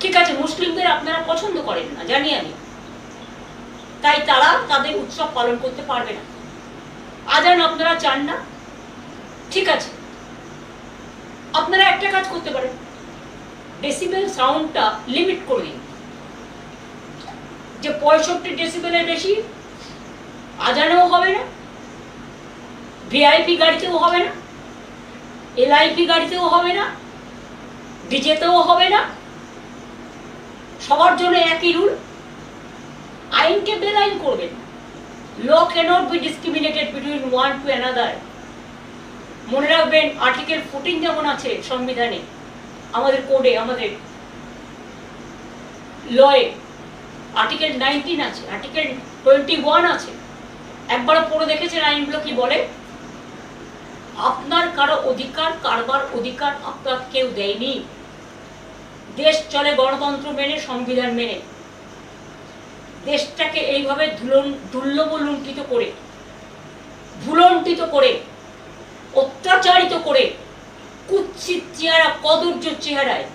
ঠিক আছে, মুসলিমদের আপনারা পছন্দ করেন না জানি আমি, তাই তারা তাদের উৎসব পালন করতে পারবে না। আজান আপনারা চান না, ঠিক আছে, আপনারা একটা কাজ করতে পারেন, ডেসিবেল সাউন্ডটা লিমিট করে দিন, যে 65 ডেসিবেলের বেশি আজানেও হবে না, ভিআইপি গাড়িতেও হবে না, এলআইপি গাড়িতেও হবে না, ডিজেতেও হবে না, সবার জন্য একই রুল। আইনকে বেলাইন করবেন। Law cannot be discriminated between one to another. মনে রাখবেন, আর্টিকেল 14 যেমন আছে সংবিধানে, আমাদের কোডে, আমাদের লয়ে আর্টিকেল 19 আছে, আর্টিকেল 21 আছে। একবার পড়ে দেখেছেন আইনগুলো কি বলে? আপনার কারো অধিকার কারবার অধিকার আপনার কেউ দেয়নি। দেশ চলে গণতন্ত্র মেনে, সংবিধান মেনে। দেশটাকে এইভাবে দুর্লভলুণ্ঠিত করে, ভুলণ্ঠিত করে, অত্যাচারিত করে, কুৎসিত চেহারা, কদর্য চেহারায়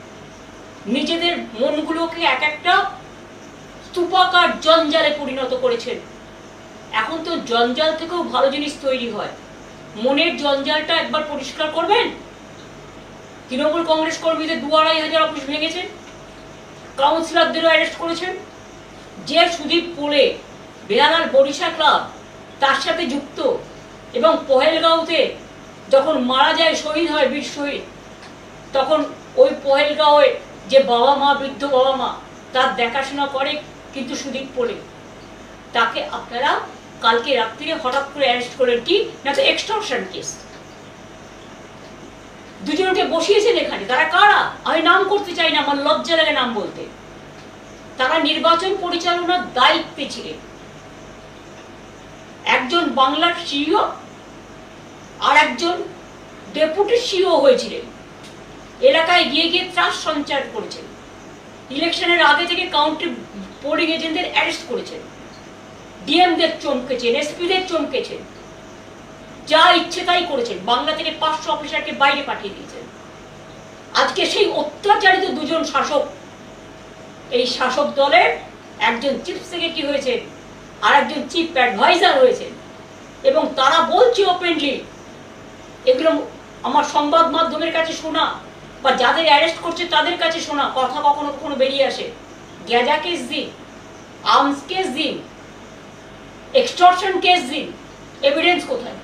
নিজেদের মনগুলোকে এক একটা স্তূপাকার জঞ্জালে পরিণত করেছেন। এখন তো জঞ্জাল থেকেও ভালো জিনিস তৈরি হয়। মনের জঞ্জালটা একবার পরিষ্কার করবেন। তৃণমূল কংগ্রেস কর্মীদের 2,500 অফিস ভেঙেছেন, কাউন্সিলরদেরও অ্যারেস্ট করেছেন। যে সুদীপ পোলে বেহালার বরিশা ক্লাব তার সাথে যুক্ত, এবং পহেলগাঁওতে যখন মারা যায়, শহীদ হয়, বীর শহীদ, তখন ওই পহেলগাঁওয়ে যে বাবা মা, বৃদ্ধ বাবা মা, তার দেখাশোনা করে কিন্তু সুদীপ পোলে। তাকে আপনারা কালকে রাত্রিরে হঠাৎ করে অ্যারেস্ট করেন, কি না তো এক্সটর্শন কেস। দুজনকে বসিয়েছেন এখানে। তারা কারা? আমি নাম করতে চাই না, আমার লজ্জা লাগে নাম বলতে। তারা নির্বাচন পরিচালনার দায়িত্বে ছিলেন। একজন বাংলার সিইও আর একজন ডেপুটি সিইও হয়েছিলেন। এলাকায় গিয়ে গিয়ে ত্রাস সঞ্চার করেছেন। ইলেকশনের আগে থেকে কাউন্টি পোলিং এজেন্টদের অ্যারেস্ট করেছেন, ডিএমদের চমকেছেন, এসপিদের চমকেছেন, যা ইচ্ছে তাই করেছেন। বাংলা থেকে 500 অফিসারকে বাইরে পাঠিয়ে দিয়েছেন। আজকে সেই অত্যাচারিত দুজন শাসক, এই শাসক দলের একজন চিফ সেক্রেটারি হয়েছে আর একজন চিফ অ্যাডভাইজার হয়েছেন, এবং তারা বলছে ওপেনলি, এগুলো আমার সংবাদ মাধ্যমের কাছে শোনা বা যাদের অ্যারেস্ট করছে তাদের কাছে শোনা কথা কখনো কখনো বেরিয়ে আসে। গ্যাজা কেস দিন, আর্মস কেস দিন, এক্সটর্শন কেস দিন, এভিডেন্স কোথায়?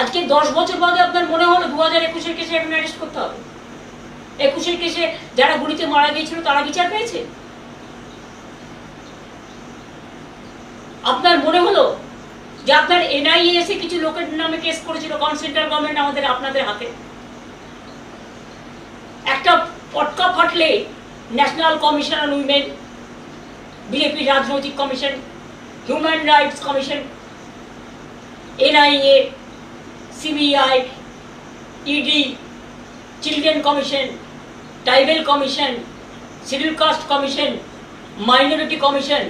আজকে 10 বছর বাদে আপনার মনে হলো 2021-এর কেসে এখন অ্যারেস্ট করতে হবে? 21-এর কেসে যারা গুলিতে মারা গিয়েছিল তারা বিচার পেয়েছে? আপনার মনে হলো যে আপনার এনআইএ এসে কিছু লোকের নামে কেস করেছিল, সেন্ট্রাল গভর্নমেন্ট আমাদের আপনাদের হাতে? একটা পটকা ফাটলে national commission on women, BJP রাজনৈতিক commission, human rights commission, NIA, CBI, ED, children commission, tribal commission, scheduled caste commission, minority commission,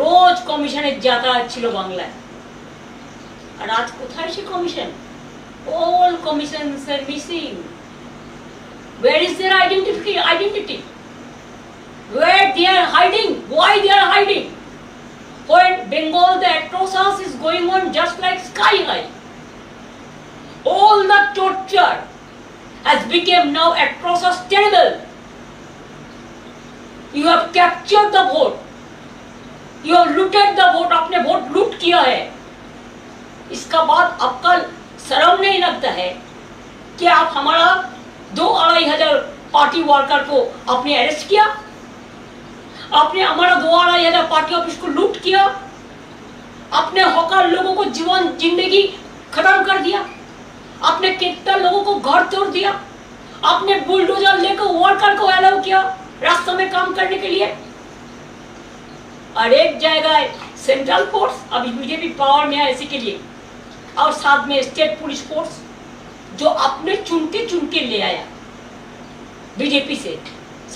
রোজ কমিশনের যাতায়াত ছিল বাংলায়। আর আজ কোথায় সে commission? All commissions are missing. Where is their identity? Where they are hiding? Why they are hiding? When Bengal, the atrocious is going on just like sky high. All the torture has become now atrocious, terrible. You have captured the vote. You have looted the vote. आपने vote लूट किया है। इसका बाद आपका शर्म नहीं लगता है कि आप हमारा 2-2,500 पार्टी वर्कर को आपने अरेस्ट किया? आपने हमारा 2-2,500 पार्टी ऑफिस को लूट किया? आपने हॉकर लोगों को जीवन जिंदगी खत्म कर दिया? आपने कितना लोगों को घर तोड़ दिया? आपने बुलडोजर लेकर वर्कर को अलाउ किया रास्ते में काम करने के लिए? और एक जगह सेंट्रल फोर्स अभी बीजेपी पावर में है इसी के लिए, और साथ में स्टेट पुलिस फोर्स जो अपने चुन के ले आया बीजेपी से।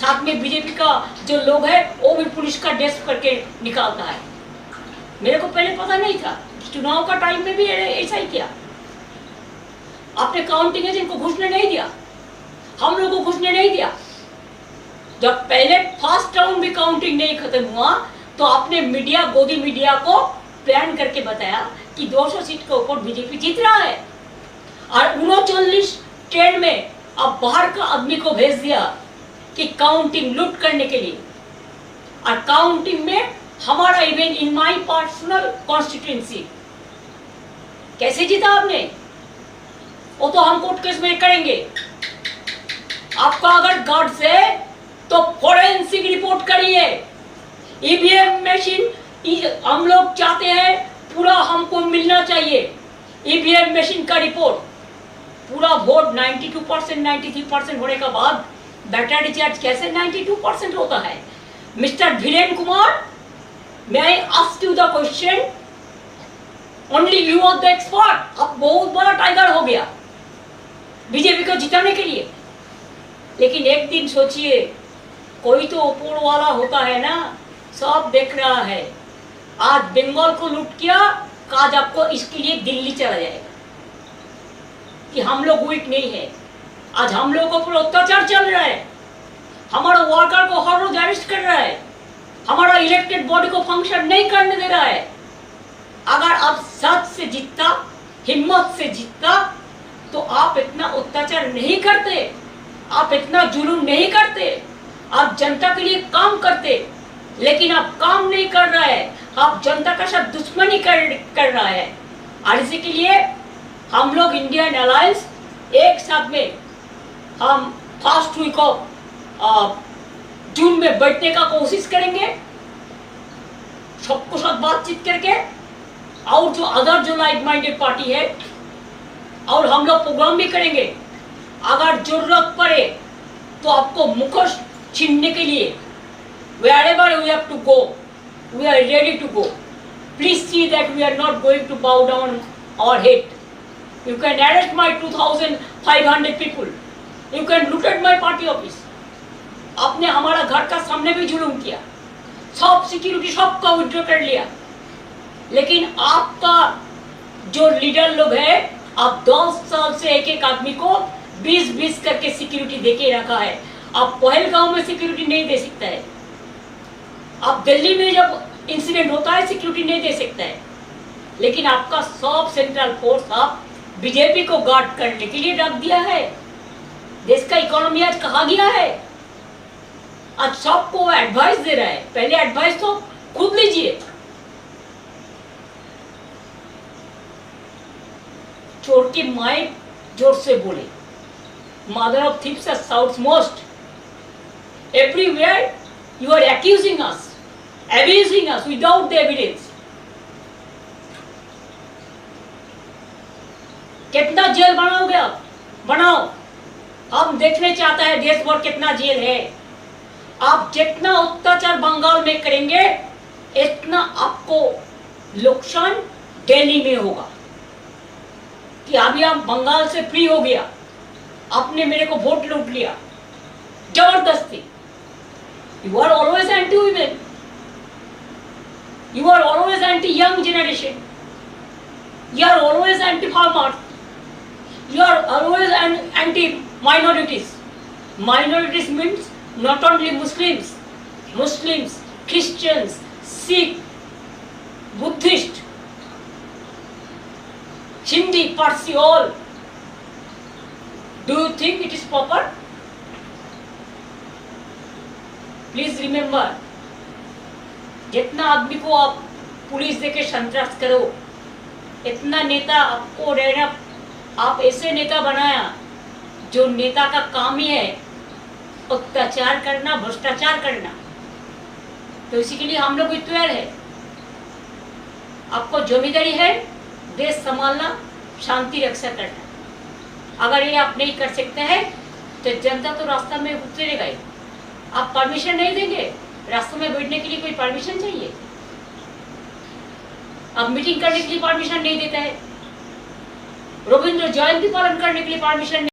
साथ में बीजेपी का जो लोग है वो भी पुलिस का ड्रेस करके निकालता है। मेरे को पहले पता नहीं था, चुनाव का टाइम में भी ऐसा ही किया। आपने काउंटिंग एजेंट को घुसने नहीं दिया, हम लोग को घुसने नहीं दिया। जब पहले फर्स्ट राउंड भी काउंटिंग नहीं खत्म हुआ तो आपने मीडिया, गोदी मीडिया को प्लान करके बताया कि 200 सीट के ऊपर बीजेपी जीत रहा है, और 39 ट्रेन में अब बाहर का आदमी को भेज दिया कि काउंटिंग लूट करने के लिए। और काउंटिंग में हमारा event in my personal constituency कैसे जीता आपने, वो तो हम कोर्ट केस में करेंगे। आपका अगर गट्स है तो फोरेंसिक रिपोर्ट करिए। ईवीएम मशीन हम लोग चाहते हैं पूरा हमको मिलना चाहिए। ईवीएम मशीन का रिपोर्ट, पूरा वोट 92% 93% होने के बाद बैटर डिस्चार्ज कैसे 92% होता है? Mister Dhiren Kumar, may I ask you the question? Only you are the expert। अब बहुत बड़ा टाइगर हो गया बीजेपी को जिताने के लिए। लेकिन एक दिन सोचिए, कोई तो ऊपर वाला होता है ना, सब देख रहा है। आज बंगाल को लूट किया, आज आपको इसके लिए दिल्ली चला जाएगा कि हम लोग वीक नहीं है। आज हम लोगों पर अत्याचार चल रहा है, हमारा वर्कर को हर रोज अरेस्ट कर रहा है, हमारा इलेक्टेड बॉडी को फंक्शन नहीं करने दे रहा है। अगर आप सच से जीतता, हिम्मत से जीतता, तो आप इतना अत्याचार नहीं करते, आप इतना जुलूम नहीं करते, आप जनता के लिए काम करते। लेकिन आप काम नहीं कर रहा है, आप जनता का साथ दुश्मनी कर रहा है। और इसी के लिए हम लोग इंडियन अलायंस एक साथ में हम फर्स्ट वीक ऑफ जून में बैठने का कोशिश करेंगे, सबको साथ बातचीत करके। और जो अदर जो लाइक माइंडेड पार्टी है, और हम लोग प्रोग्राम भी करेंगे। अगर जरूरत पड़े तो आपको मुखोश छीनने के लिए wherever we have to go, we are ready to go. Please see that we are not going to bow down our head. You can arrest my 2,500 people. You can loot at my party office. आपने हमारा घर का सामने भी जुलूम किया, सब security सबका विड्रॉ कर लिया। लेकिन आपका जो लीडर लोग है, आप 10 साल से एक एक आदमी को 20-20 करके सिक्योरिटी देके रखा है। आप पहलगांव में सिक्योरिटी नहीं दे सकता है, आप दिल्ली में जब इंसिडेंट होता है सिक्योरिटी नहीं दे सकता है। लेकिन आपका सब सेंट्रल फोर्स आप बीजेपी को गार्ड करने के लिए रख दिया है। देश का इकोनॉमी आज कहाँ गया है? आज सबको एडवाइस दे रहा है। पहले एडवाइस तो खुद लीजिए। चोर की माई जोर से बोले, mother of thieves shouts most. Everywhere you are accusing us, abusing us without the evidence। कितना जेल बनाओगे आप? बनाओ, हम देखने चाहते हैं देश भर कितना जेल है। आप जितना अत्याचार बंगाल में करेंगे, इतना आपको नुकसान दिल्ली में होगा। कि अभी हम बंगाल से फ्री हो गया, आपने मेरे को वोट लूट लिया जबरदस्ती। You are always anti-women. You are always anti-young generation. You are always anti-farmers. You are always anti-minorities. Minorities means not only Muslims, Christians, Sikh, Buddhist, Hindi, Parsi, all. Do you think it is proper? Please remember, जितना आदमी को आप police देके संतरास करो, इतना नेता आपको रहना, आप ऐसे नेता बनाया जो नेता का काम ही है अत्याचार करना, भ्रष्टाचार करना। तो इसी के लिए हम लोग तैयार है। आपको जिम्मेदारी है देश संभालना, शांति रक्षा करना। अगर ये आप नहीं कर सकते हैं तो जनता तो रास्ता में उतरेगा ही। आप परमिशन नहीं देंगे, रास्ते में बैठने के लिए कोई परमिशन चाहिए? अब मीटिंग करने के लिए परमिशन नहीं देता है, रविंद्र जयंती पालन करने के लिए परमिशन